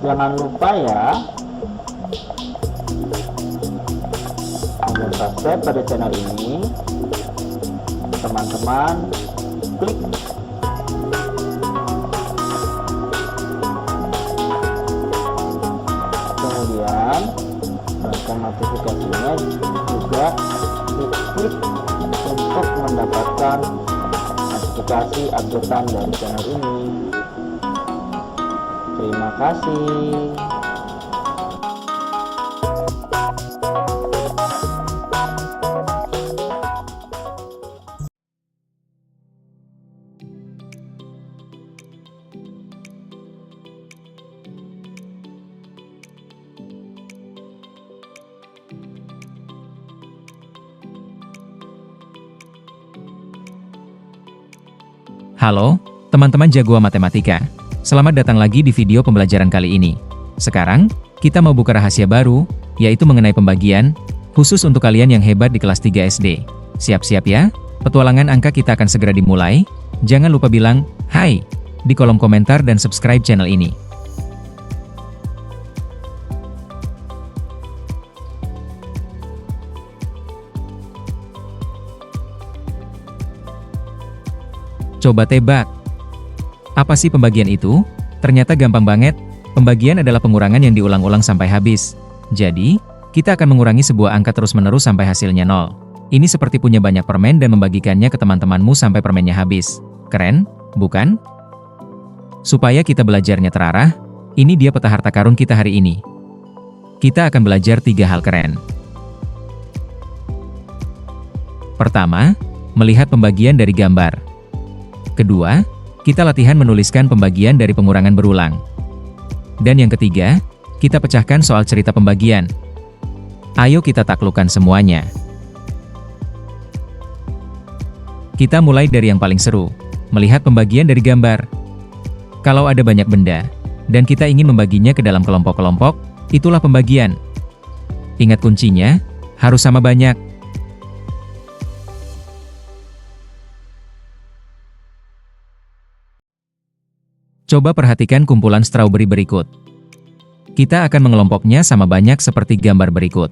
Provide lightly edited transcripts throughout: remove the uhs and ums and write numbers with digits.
Jangan lupa ya untuk subscribe pada channel ini, teman-teman. Klik kemudian tombol notifikasinya juga diklik untuk mendapatkan notifikasi updatean dari channel ini. Terima kasih. Halo, teman-teman jagoan matematika. Selamat datang lagi di video pembelajaran kali ini. Sekarang, kita mau buka rahasia baru, yaitu mengenai pembagian, khusus untuk kalian yang hebat di kelas 3 SD. Siap-siap ya, petualangan angka kita akan segera dimulai. Jangan lupa bilang, "Hai" di kolom komentar dan subscribe channel ini. Coba tebak. Apa sih pembagian itu? Ternyata gampang banget. Pembagian adalah pengurangan yang diulang-ulang sampai habis. Jadi, kita akan mengurangi sebuah angka terus-menerus sampai hasilnya 0. Ini seperti punya banyak permen dan membagikannya ke teman-temanmu sampai permennya habis. Keren, bukan? Supaya kita belajarnya terarah, ini dia peta harta karun kita hari ini. Kita akan belajar 3 hal keren. Pertama, melihat pembagian dari gambar. Kedua, kita latihan menuliskan pembagian dari pengurangan berulang. Dan yang ketiga, kita pecahkan soal cerita pembagian. Ayo kita taklukkan semuanya. Kita mulai dari yang paling seru, melihat pembagian dari gambar. Kalau ada banyak benda, dan kita ingin membaginya ke dalam kelompok-kelompok, itulah pembagian. Ingat kuncinya, harus sama banyak. Coba perhatikan kumpulan strawberry berikut. Kita akan mengelompoknya sama banyak seperti gambar berikut.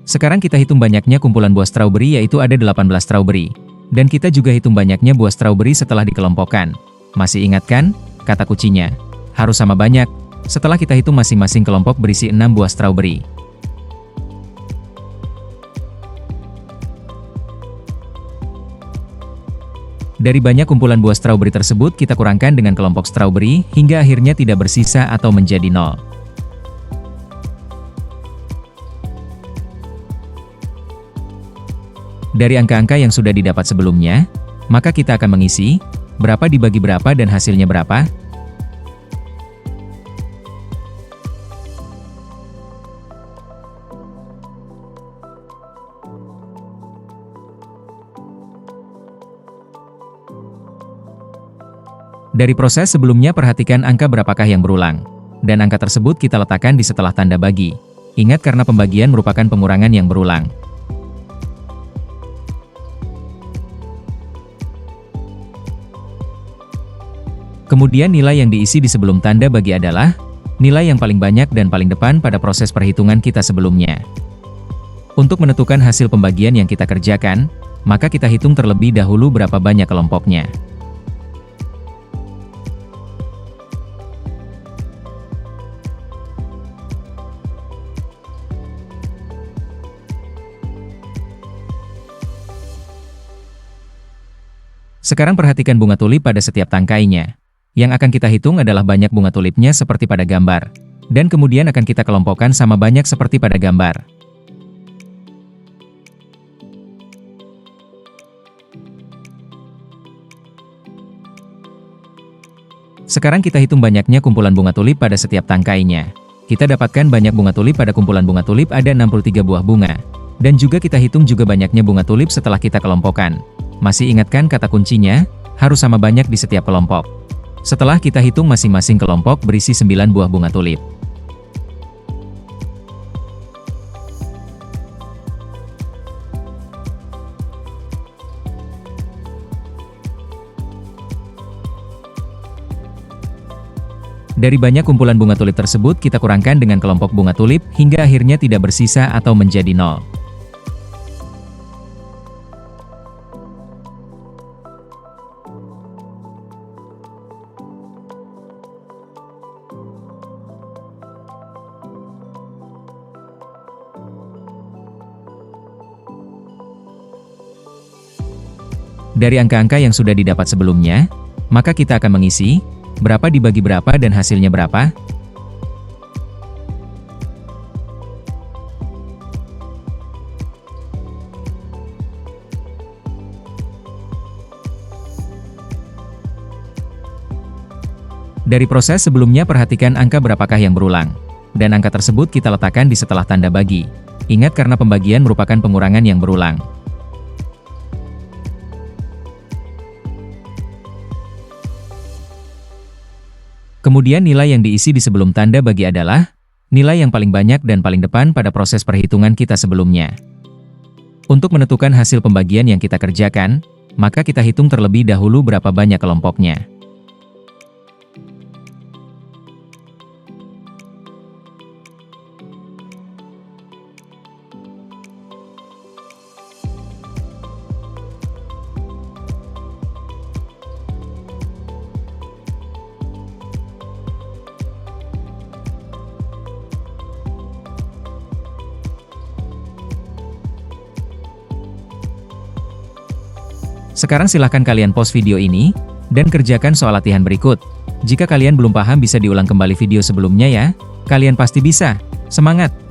Sekarang kita hitung banyaknya kumpulan buah strawberry, yaitu ada 18 strawberry. Dan kita juga hitung banyaknya buah strawberry setelah dikelompokkan. Masih ingat kan? Kata kuncinya harus sama banyak. Setelah kita hitung masing-masing kelompok berisi 6 buah strawberry. Dari banyak kumpulan buah strawberry tersebut kita kurangkan dengan kelompok strawberry, hingga akhirnya tidak bersisa atau menjadi 0. Dari angka-angka yang sudah didapat sebelumnya, maka kita akan mengisi, berapa dibagi berapa dan hasilnya berapa. Dari proses sebelumnya perhatikan angka berapakah yang berulang. Dan angka tersebut kita letakkan di setelah tanda bagi. Ingat karena pembagian merupakan pengurangan yang berulang. Kemudian nilai yang diisi di sebelum tanda bagi adalah nilai yang paling banyak dan paling depan pada proses perhitungan kita sebelumnya. Untuk menentukan hasil pembagian yang kita kerjakan, maka kita hitung terlebih dahulu berapa banyak kelompoknya. Sekarang perhatikan bunga tulip pada setiap tangkainya. Yang akan kita hitung adalah banyak bunga tulipnya seperti pada gambar. Dan kemudian akan kita kelompokkan sama banyak seperti pada gambar. Sekarang kita hitung banyaknya kumpulan bunga tulip pada setiap tangkainya. Kita dapatkan banyak bunga tulip pada kumpulan bunga tulip ada 63 buah bunga. Dan juga kita hitung juga banyaknya bunga tulip setelah kita kelompokkan. Masih ingatkan kata kuncinya? Harus sama banyak di setiap kelompok. Setelah kita hitung masing-masing kelompok berisi 9 buah bunga tulip. Dari banyak kumpulan bunga tulip tersebut kita kurangkan dengan kelompok bunga tulip hingga akhirnya tidak bersisa atau menjadi 0. Dari angka-angka yang sudah didapat sebelumnya, maka kita akan mengisi, berapa dibagi berapa dan hasilnya berapa? Dari proses sebelumnya perhatikan angka berapakah yang berulang, dan angka tersebut kita letakkan di setelah tanda bagi. Ingat karena pembagian merupakan pengurangan yang berulang. Kemudian nilai yang diisi di sebelum tanda bagi adalah nilai yang paling banyak dan paling depan pada proses perhitungan kita sebelumnya. Untuk menentukan hasil pembagian yang kita kerjakan, maka kita hitung terlebih dahulu berapa banyak kelompoknya. Sekarang silahkan kalian pause video ini, dan kerjakan soal latihan berikut. Jika kalian belum paham bisa diulang kembali video sebelumnya ya, kalian pasti bisa. Semangat!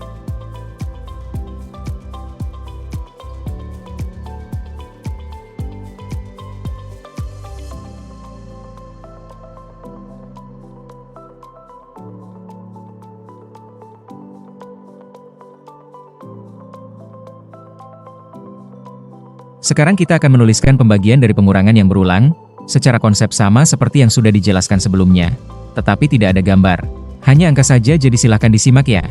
Sekarang kita akan menuliskan pembagian dari pengurangan yang berulang, secara konsep sama seperti yang sudah dijelaskan sebelumnya. Tetapi tidak ada gambar. Hanya angka saja jadi silahkan disimak ya.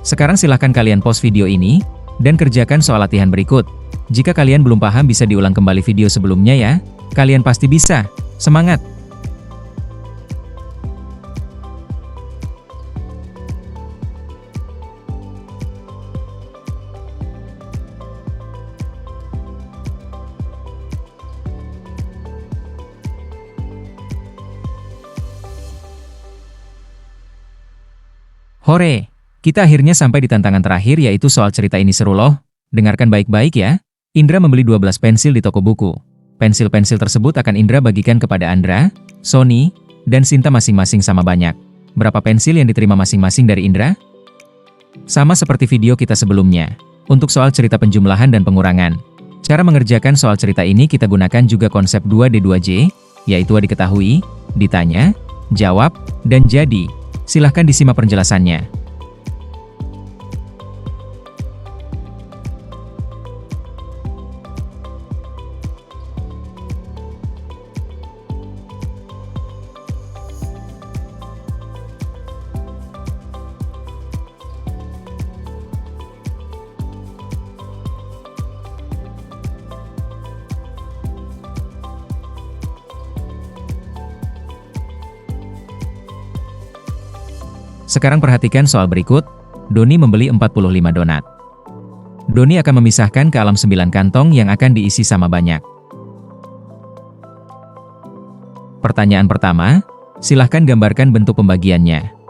Sekarang silahkan kalian pause video ini, dan kerjakan soal latihan berikut. Jika kalian belum paham bisa diulang kembali video sebelumnya ya. Kalian pasti bisa. Semangat! Hore! Kita akhirnya sampai di tantangan terakhir yaitu soal cerita ini seru loh. Dengarkan baik-baik ya. Indra membeli 12 pensil di toko buku. Pensil-pensil tersebut akan Indra bagikan kepada Andra, Sony, dan Sinta masing-masing sama banyak. Berapa pensil yang diterima masing-masing dari Indra? Sama seperti video kita sebelumnya. Untuk soal cerita penjumlahan dan pengurangan. Cara mengerjakan soal cerita ini kita gunakan juga konsep 2D2J, yaitu diketahui, ditanya, jawab, dan jadi. Silahkan disimak penjelasannya. Sekarang perhatikan soal berikut. Doni membeli 45 donat. Doni akan memisahkan ke alam 9 kantong yang akan diisi sama banyak. Pertanyaan pertama, silahkan gambarkan bentuk pembagiannya.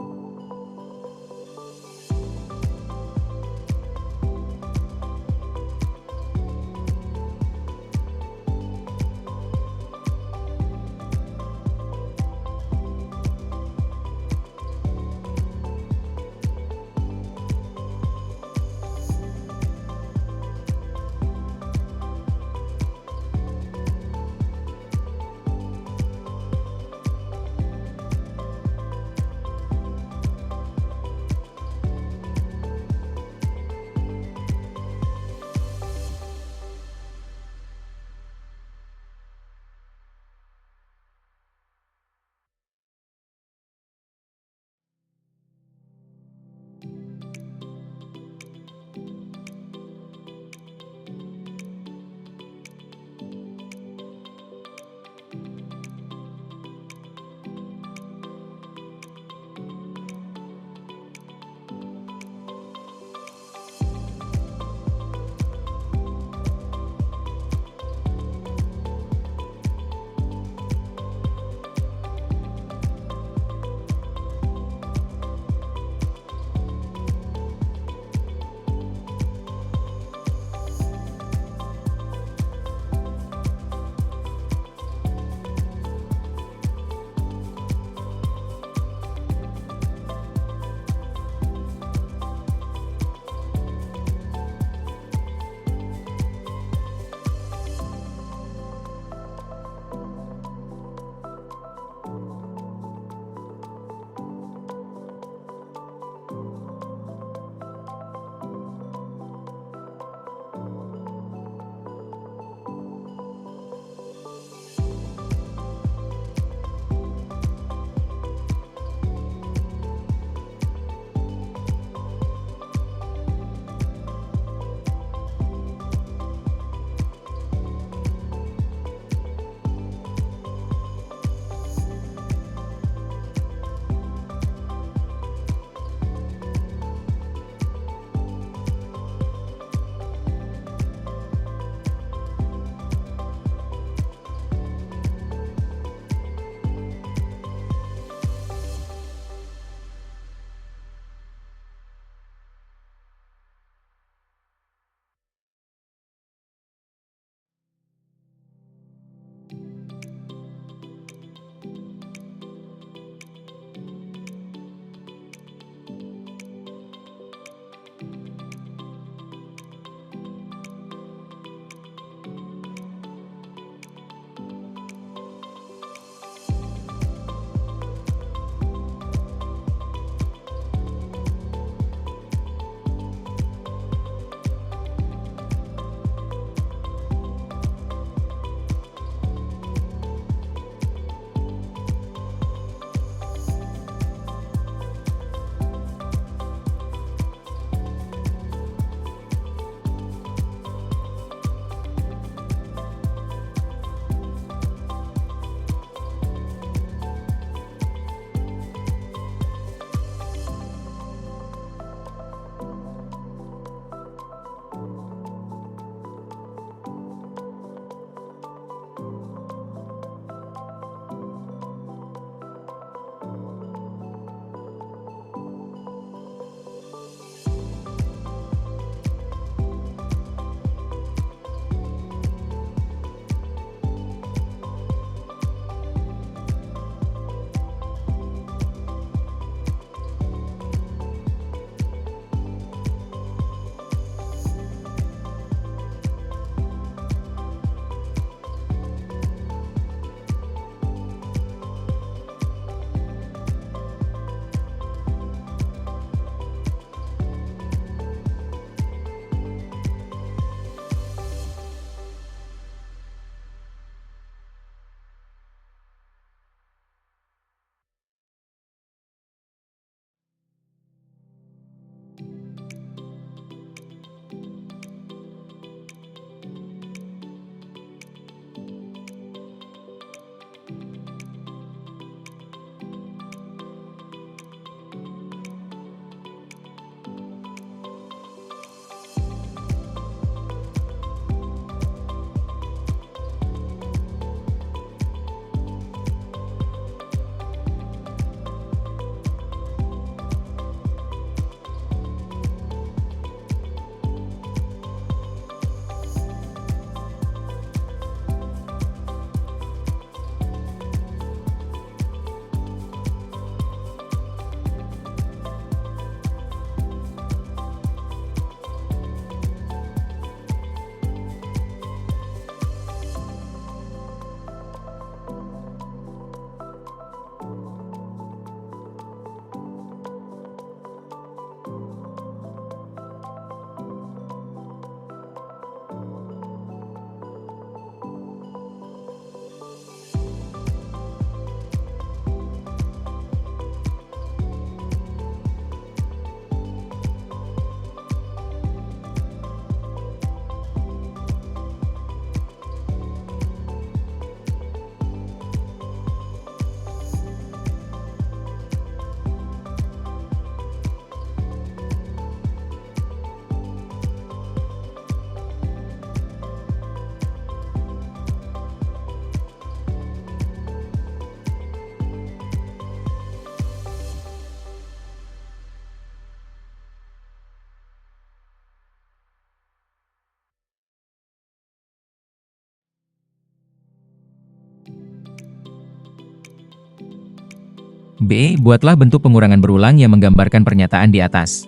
B. Buatlah bentuk pengurangan berulang yang menggambarkan pernyataan di atas.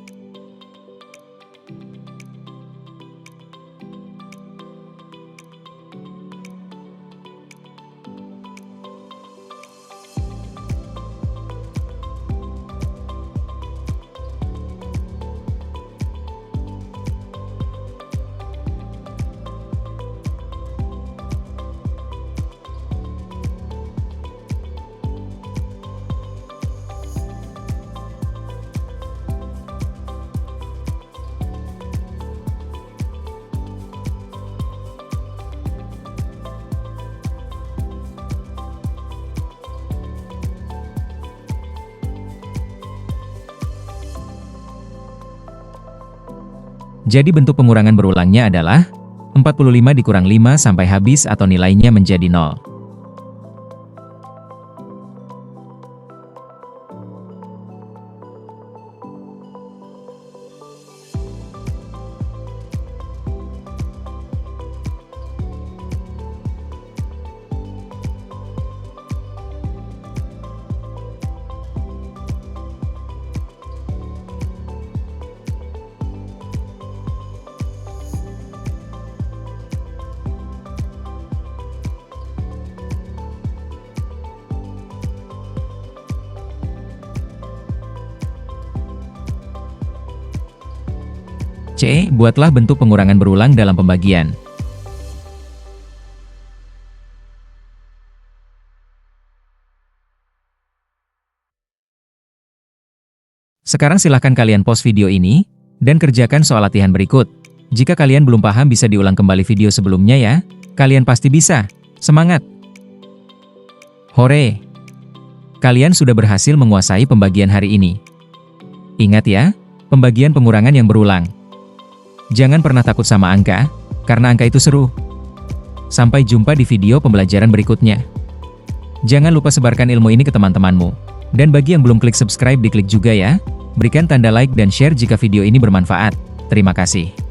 Jadi bentuk pengurangan berulangnya adalah 45 dikurang 5 sampai habis atau nilainya menjadi 0. C. Buatlah bentuk pengurangan berulang dalam pembagian. Sekarang silahkan kalian pause video ini, dan kerjakan soal latihan berikut. Jika kalian belum paham bisa diulang kembali video sebelumnya ya. Kalian pasti bisa. Semangat! Hore! Kalian sudah berhasil menguasai pembagian hari ini. Ingat ya, pembagian pengurangan yang berulang. Jangan pernah takut sama angka, karena angka itu seru. Sampai jumpa di video pembelajaran berikutnya. Jangan lupa sebarkan ilmu ini ke teman-temanmu. Dan bagi yang belum klik subscribe diklik juga ya. Berikan tanda like dan share jika video ini bermanfaat. Terima kasih.